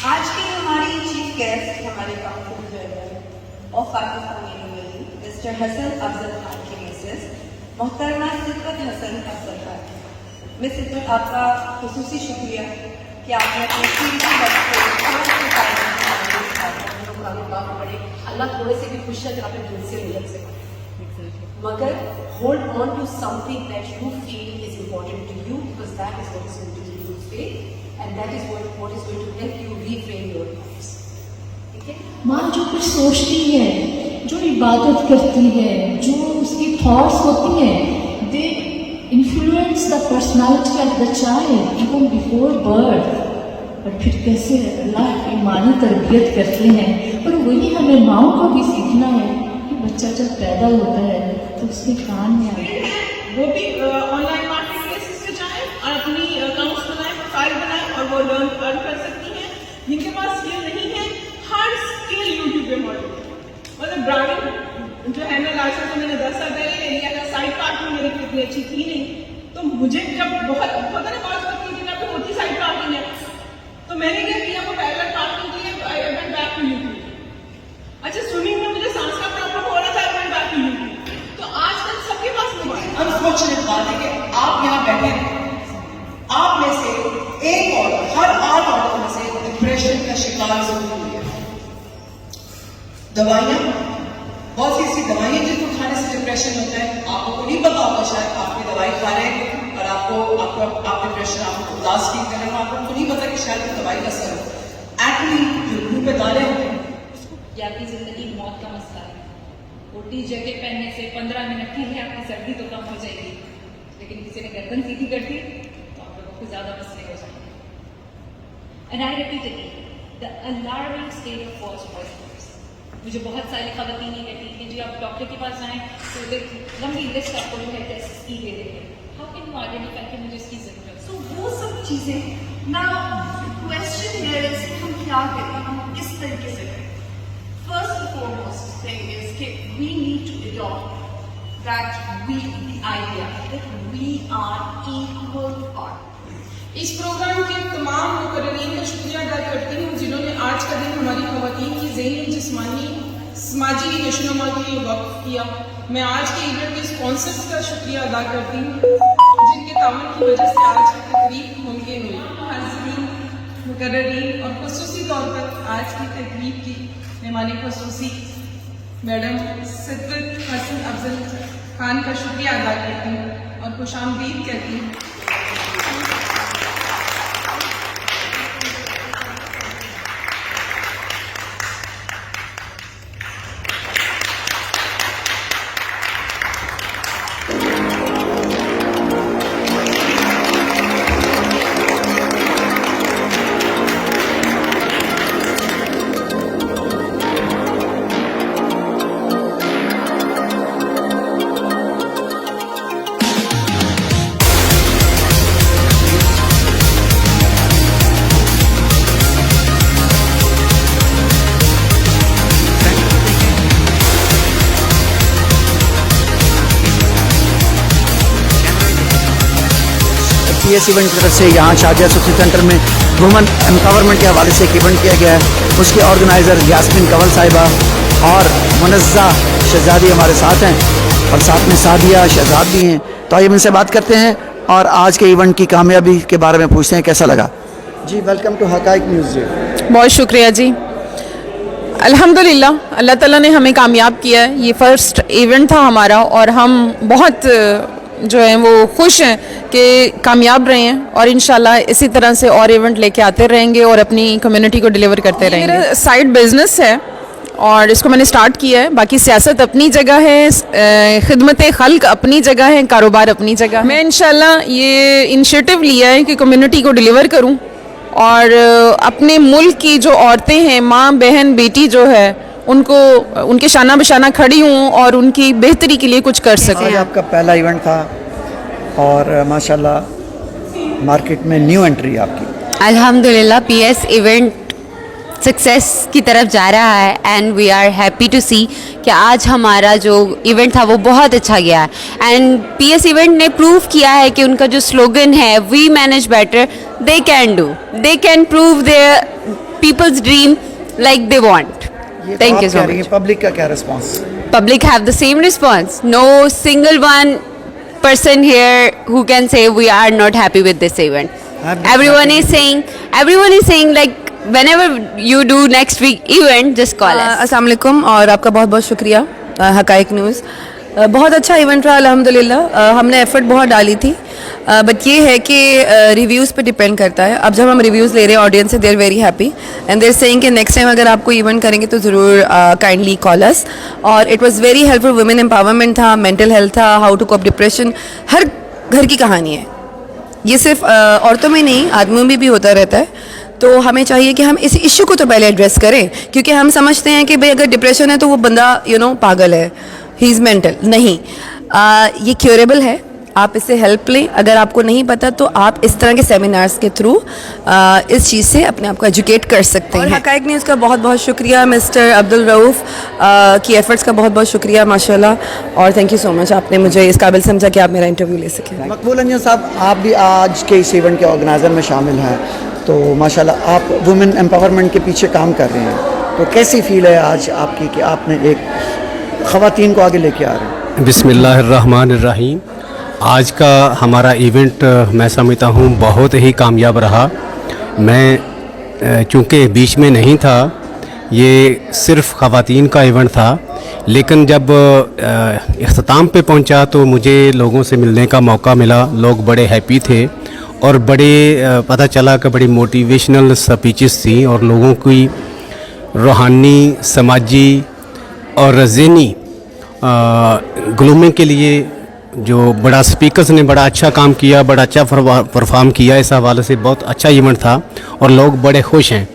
آج کی ہماری چیف گیسٹ ہمارے council general of Pakistan university Mr Hassan Afzal Khan کی مسز محترمہ صدقت حسن افضل خان. مس صدقت، آپ کا خصوصی شکریہ کہ آپ نے اپنے قیمتی وقت پڑے. اللہ تھوڑے سے بھی خوش ہے کہ آپ نے دل سے ملت سے، مگر hold on to something that you feel is important to you, because that is what is going to give you faith and that is what is going to help you reframe your lives. ٹھیک ہے؟ ماں جو کچھ سوچتی ہے، جو عبادت کرتی ہے، جو اس کی تھاٹس ہوتی ہیں، they influence the personality of the child even before birth. اور پھر کیسے اللہ ایمانی تربیت کرتے ہیں. اور وہی ہمیں ماؤں کو بھی سیکھنا ہے کہ بچہ جب پیدا ہوتا ہے تو اس کے کان میں آتا ہے. وہ بھی آن لائن مارکیٹ پلیسز پہ جائیں اور اپنی اکاؤنٹس بنائیں، پروفائل بنائیں اور وہ ارن کر سکتی ہیں. جن کے پاس اسکل نہیں ہے، ہر اسکل یوٹیوب پہ موجود ہے. مطلب ڈرائیونگ جو ہے نا، لائسنس تو میں نے 10 سال پہلے لے لیا تھا. سائڈ پارکنگ میری اتنی اچھی تھی نہیں، تو مجھے جب بہت پتہ نہیں بعض وقت کی جگہ پہ ہوتی سائڈ پارکنگ ہے، تو میں نے کیا کیا، وہ پیرلل پارکنگ کے لیے I went back to YouTube. اچھا، سوئمنگ میں مجھے سانس کا پرابلم ہو رہا تھا، I went back to YouTube. تو آج کل سب کے پاس موبائل. انفارچونیٹ بات ہے کہ آپ یہاں بیٹھے ہیں، آپ میں سے ایک اور ہر 8 عورتوں میں سے ڈپریشن کا شکار ضرور ہوئی ہے. دوائیاں، بہت سی ایسی دوائیاں جن کو کھانے سے ڈپریشن ہوتا ہے. آپ کو نہیں پتا ہوگا، شاید آپ کی دوائی کھا رہے ہیں اور آپ ڈپریشن، آپ کو اداس فیل کر رہے ہیں. آپ کو نہیں پتا کہ شاید وہ دوائی کا اثر ہو. ایکچولی جو منہ پہ دانے ہوتے ہیں، یہ آپ کی زندگی موت کا مسئلہ ہے. موٹی جیکٹ پہننے سے 15 منٹ کی ہے آپ کی سردی تو کم ہو جائے گی، لیکن کسی نے گردن سیدھی کر دی تو آپ لوگوں کو زیادہ مسئلے ہو جائیں گے. And I repeat again, the alarming state of false positives. مجھے بہت ساری خواتین یہ کہتی ہیں کہ جی آپ ڈاکٹر کے پاس جائیں تو ایک لمبی لسٹ آپ کو جو ہے ٹیسٹ کی دے دیں گے. How can you identify کہ مجھے اس کی ضرورت ہے؟ تو وہ سب چیزیں نا، کوشچن ہیئر از ہم کیا کریں، ہم کس طریقے سے کریں. First and foremost thing is کہ we need to adapt that the idea that we are equal part. اس پروگرام کے تمام مقررین کا شکریہ ادا کرتی ہوں جنہوں نے آج کا دن ہماری خواتین کی ذہنی، جسمانی، سماجی نشوونما کے لیے وقف کیا. میں آج کے ایونٹ کے اسپانسرز کا شکریہ ادا کرتی ہوں جن کے تعاون کی وجہ سے آج کی تقریب ممکن ہوئی. حاضرین، مقررین اور خصوصی طور پر آج کی تقریب کی مہمان خصوصی میڈم صدقت حسن افضل خان کا شکریہ ادا کرتی ہوں اور خوش آمدید کہتی ہوں. پی ایس ایونٹ کی طرف سے یہاں شارجہ سکسی سینٹر میں وومن امپاورمنٹ کے حوالے سے ایک ایونٹ کیا گیا ہے. اس کے آرگنائزر یاسمین کنول صاحبہ اور منزہ شہزادی ہمارے ساتھ ہیں اور ساتھ میں سعدیہ شہزاد بھی ہیں. تو آئیے ان سے بات کرتے ہیں اور آج کے ایونٹ کی کامیابی کے بارے میں پوچھتے ہیں کیسا لگا. جی ویلکم ٹو حقائق نیوز. جی بہت شکریہ. جی الحمدللہ اللہ تعالیٰ نے ہمیں کامیاب کیا ہے. یہ فرسٹ ایونٹ تھا ہمارا اور ہم بہت جو ہیں وہ خوش ہیں کہ کامیاب رہے ہیں اور انشاءاللہ اسی طرح سے اور ایونٹ لے کے آتے رہیں گے اور اپنی کمیونٹی کو ڈیلیور کرتے رہیں گے. میرا سائڈ بزنس ہے اور اس کو میں نے سٹارٹ کیا ہے. باقی سیاست اپنی جگہ ہے، خدمت خلق اپنی جگہ ہے، کاروبار اپنی جگہ. میں انشاءاللہ یہ انیشیٹو لیا ہے کہ کمیونٹی کو ڈیلیور کروں اور اپنے ملک کی جو عورتیں ہیں، ماں بہن بیٹی جو ہے، उनको उनके शाना बशाना खड़ी हूँ और उनकी बेहतरी के लिए कुछ कर सकूँ. आज आपका पहला इवेंट था और माशाल्लाह मार्केट में न्यू एंट्री आपकी. अल्हम्दुलिल्लाह PS इवेंट सक्सेस की तरफ जा रहा है and we are happy to see कि आज हमारा जो इवेंट था वो बहुत अच्छा गया है एंड PS इवेंट ने प्रूव किया है कि उनका जो स्लोगन है we manage better they can do, they can prove their people's dream like they want. Thank you so much. Public का क्या response? Public have the same response. No single one person here who can say we are not happy with this event. Everyone is saying like whenever you do next week event, just call us. अस्सलाम वालेकुम और आपका बहुत बहुत शुक्रिया हकाइक news. बहुत अच्छा event रहा अल्हम्दुलिल्लाह. हमने एफर्ट बहुत डाली थी बट ये है कि रिव्यूज़ पे डिपेंड करता है. अब जब हम रिव्यूज़ ले रहे हैं ऑडियंस से, they are very happy and they are saying कि नेक्स्ट टाइम अगर आप कोई इवेंट करेंगे तो ज़रूर काइंडली कॉल अस. और it was very helpful. Women empowerment था, मेंटल हेल्थ था, हाउ टू कोप डिप्रेशन, हर घर की कहानी है. ये सिर्फ औरतों में नहीं आदमियों में भी होता रहता है. तो हमें चाहिए कि हम इस इशू को तो पहले एड्रेस करें, क्योंकि हम समझते हैं कि भाई अगर डिप्रेशन है तो वो बंदा पागल है, ही इज़ मेंटल. नहीं, ये क्योरेबल है. आप इससे हेल्प लें. अगर आपको नहीं पता तो आप इस तरह के सेमिनार्स के थ्रू इस चीज़ से अपने आप को एजुकेट कर सकते हैं. हकाइक न्यूज़ का बहुत बहुत शुक्रिया, मिस्टर अब्दुल रऊफ़ की एफर्ट्स का बहुत बहुत शुक्रिया माशाल्लाह. और थैंक यू सो मच, आपने मुझे इस काबिल समझा कि आप मेरा इंटरव्यू ले सकें. मकबूल अंजुम साहब, आप भी आज के इस इवेंट के ऑर्गेनाइजर में शामिल हैं, तो माशाल्लाह आप वुमेन एम्पावरमेंट के पीछे काम कर रहे हैं, तो कैसी फील है आज आपकी कि आपने एक ख़वातीन को आगे लेके आ रहे हैं? बिस्मिल्लाहिर्रहमानिर्रहीम. आज का हमारा इवेंट मैं समझता हूँ बहुत ही कामयाब रहा. मैं चूँकि बीच में नहीं था, ये सिर्फ ख़वातीन का इवेंट था, लेकिन जब इख्तिताम पे पहुँचा तो मुझे लोगों से मिलने का मौका मिला. लोग बड़े हैप्पी थे और बड़े पता चला कि बड़ी मोटिवेशनल स्पीचेस थी और लोगों की रूहानी, समाजी और ज़हनी ग्लूमिंग के लिए जो बड़ा स्पीकर्स ने बड़ा अच्छा काम किया, बड़ा अच्छा परफॉर्म किया. इस हवाले से बहुत अच्छा इवेंट था और लोग बड़े खुश हैं.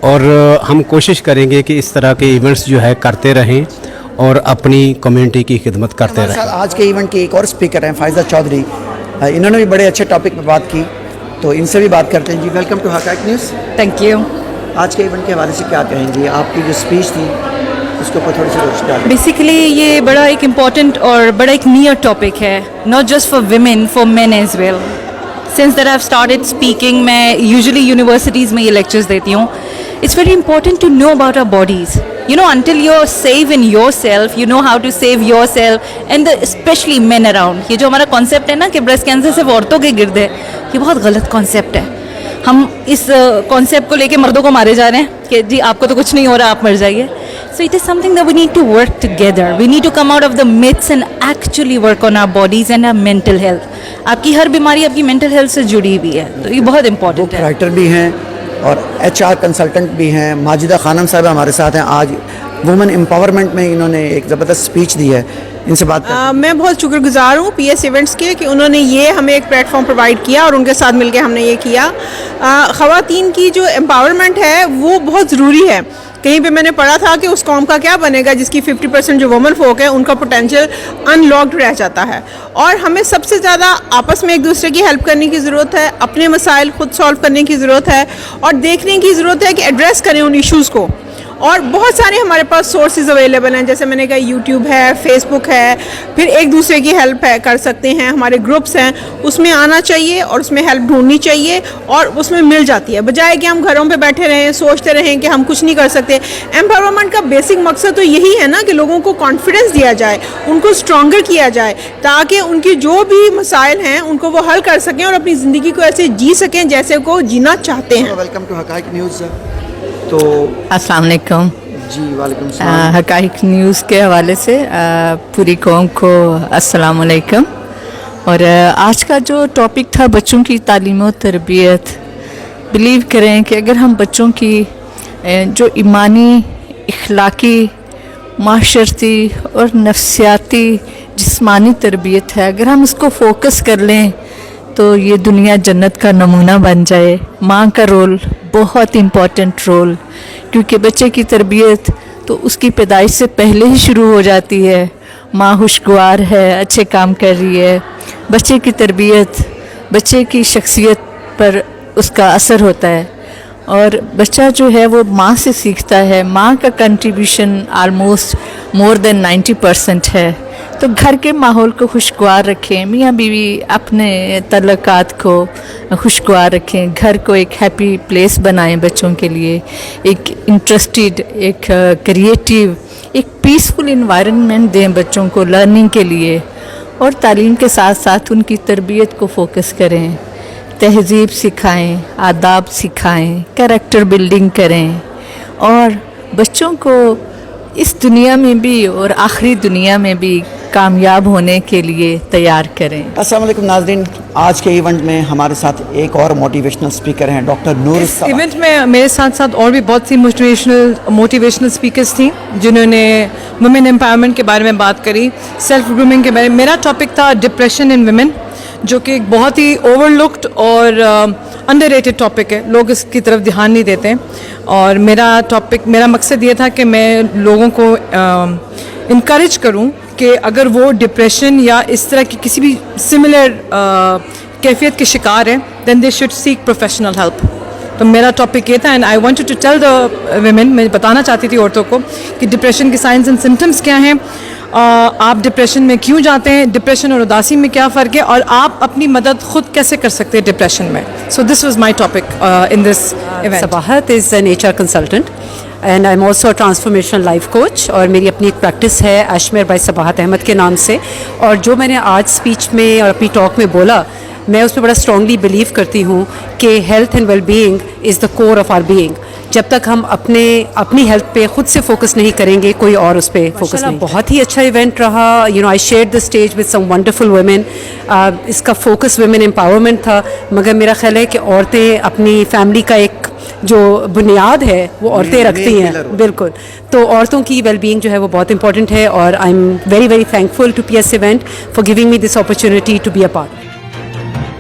और हम कोशिश करेंगे कि इस तरह के इवेंट्स जो है करते रहें और अपनी कम्युनिटी की खिदमत करते रहें. आज के इवेंट के एक और स्पीकर हैं फायजा चौधरी. इन्होंने भी बड़े अच्छे टॉपिक पर बात की, तो इनसे भी बात करते हैं. जी, welcome to Haqaiq news. Thank you. आज के इवेंट के हवाले से क्या कहेंगी? आपकी जो स्पीच थी उसके ऊपर थोड़ी सी रोशनी डालें. बेसिकली ये बड़ा एक इम्पॉर्टेंट और बड़ा एक नियर टॉपिक है, not just for women, for men as well. Since that I have started speaking, मैं यूजुअली यूनिवर्सिटीज़ में ये लेक्चर्स देती हूँ. It's very important to know about our bodies. You know, until you're safe in yourself, you know how to save yourself and especially men around. ये जो हमारा concept है ना कि ब्रेस्ट कैंसर सिर्फ औरतों के गिर्द है, ये बहुत गलत कॉन्सेप्ट है. हम इस कॉन्सेप्ट को लेके मर्दों को मारे जा रहे हैं कि जी आपको तो कुछ नहीं हो रहा, आप मर जाइए. So it is something that we need to work together. We need to come out of the myths and actually work on our bodies and our mental health. आपकी हर बीमारी आपकी मेंटल हेल्थ से जुड़ी हुई है, तो ये बहुत इंपॉर्टेंट है. राइटर भी हैं और HR कंसल्टेंट भी हैं. माजिदा खानम साहब हमारे साथ हैं. आज वुमेन एम्पावरमेंट में इन्होंने एक ज़बरदस्त स्पीच दी है. इनसे बात मैं बहुत शुक्रगुजार हूँ PS इवेंट्स के कि उन्होंने ये हमें एक प्लेटफॉर्म प्रोवाइड किया और उनके साथ मिलकर हमने ये किया. ख़वातीन की जो एम्पावरमेंट है वो बहुत ज़रूरी है. कहीं पे मैंने पढ़ा था कि उस कौम का क्या बनेगा जिसकी 50% जो वुमन फोक है उनका पोटेंशियल अनलॉक्ड रह जाता है. और हमें सबसे ज़्यादा आपस में एक दूसरे की हेल्प करने की ज़रूरत है, अपने मसाइल खुद सॉल्व करने की ज़रूरत है और देखने की ज़रूरत है कि एड्रेस करें उन इश्यूज़ को. और बहुत सारे हमारे पास सोर्सेज अवेलेबल हैं, जैसे मैंने कहा यूट्यूब है, फेसबुक है, फिर एक दूसरे की हेल्प है कर सकते हैं. हमारे ग्रुप्स हैं, उसमें आना चाहिए और उसमें हेल्प ढूंढनी चाहिए और उसमें मिल जाती है, बजाय कि हम घरों पे बैठे रहें सोचते रहें कि हम कुछ नहीं कर सकते. एम्पावरमेंट का बेसिक मकसद तो यही है ना कि लोगों को कॉन्फिडेंस दिया जाए, उनको स्ट्रॉन्गर किया जाए ताकि उनकी जो भी मसाइल हैं उनको वो हल कर सकें और अपनी ज़िंदगी को ऐसे जी सकें जैसे को जीना चाहते हैं. Welcome to Haqaiq news. तो अस्सलाम वालेकुम. जी वालेकुम सलाम. हकाइक न्यूज़ के हवाले से पूरी कौम को अस्सलाम वालेकुम. और आज का जो टॉपिक था बच्चों की तालीम और तरबियत, बिलीव करें कि अगर हम बच्चों की जो ईमानी, इखलाकी, माशरती और नफ्सियाती जिस्मानी तरबियत है, अगर हम उसको फोकस कर लें तो ये दुनिया जन्नत का नमूना बन जाए. माँ का रोल बहुत इम्पॉर्टेंट रोल, क्योंकि बच्चे की तरबियत तो उसकी पैदाइश से पहले ही शुरू हो जाती है। माँ खुशगवार है, अच्छे काम कर रही है, बच्चे की तरबियत, बच्चे की शख्सियत पर उसका असर होता है और बच्चा जो है वो माँ से सीखता है। माँ का कंट्रीब्यूशन आलमोस्ट मोर देन 90% है। तो घर के माहौल को खुशगवार रखें, मियाँ बीवी अपने तल्लुकात को खुशगवार रखें, घर को एक हैप्पी प्लेस बनाएं बच्चों के लिए, एक इंटरेस्टेड, एक क्रिएटिव, एक पीसफुल इन्वायरमेंट दें बच्चों को लर्निंग के लिए और तालीम के साथ साथ उनकी तरबियत को फोकस करें, तहजीब सिखाएं, आदाब सिखाएं, कैरेक्टर बिल्डिंग करें और बच्चों को इस दुनिया में भी और आखिरी दुनिया में भी कामयाब होने के लिए तैयार करें। अस्सलाम वालेकुम नाज़रीन, आज के इवेंट में हमारे साथ एक और मोटिवेशनल स्पीकर हैं डॉक्टर नूर सबा। इवेंट में मेरे साथ साथ और भी बहुत सी मोटिवेशनल स्पीकर्स थी जिन्होंने वुमेन एम्पावरमेंट के बारे में बात करी, सेल्फ ग्रूमिंग के बारे में। मेरा टॉपिक था डिप्रेशन इन वुमेन, जो कि एक बहुत ही ओवरलुक्ड और अंडररेटेड टॉपिक है, लोग इसकी तरफ ध्यान नहीं देते और मेरा मकसद ये था कि मैं लोगों को इनकरेज करूं कि अगर वो डिप्रेशन या इस तरह की किसी भी सिमिलर कैफियत के शिकार हैं then they should seek professional help. तो मेरा टॉपिक ये था and I wanted to tell the women, मैं बताना चाहती थी औरतों को कि डिप्रेशन के साइंस एंड सिम्टम्स क्या हैं, आप डिप्रेशन में क्यों जाते हैं, डिप्रेशन और उदासी में क्या फ़र्क है और आप अपनी मदद खुद कैसे कर सकते हैं डिप्रेशन में। So this was my topic in this event. Sabahat is an HR consultant and I'm also a transformational life coach और मेरी अपनी एक प्रैक्टिस है अशमेर बाय सबाहत अहमद के नाम से। और जो मैंने आज स्पीच में और अपनी टॉक में बोला, मैं उसमें बड़ा स्ट्रांगली बिलीव करती हूँ कि health and well being is the core of our being. जब तक हम अपनी हेल्थ पे खुद से फोकस नहीं करेंगे, कोई और उस पर फोकस नहीं। बहुत ही अच्छा इवेंट रहा। I shared the stage with some wonderful women. इसका फोकस वुमेन एम्पावरमेंट था, मगर मेरा ख्याल है कि औरतें अपनी फैमिली का एक जो बुनियाद है वो औरतें रखती हैं। बिल्कुल, तो औरतों की वेलबींग जो है वो बहुत इंपॉर्टेंट है और I am very very thankful to PS event for giving me this opportunity to be a part.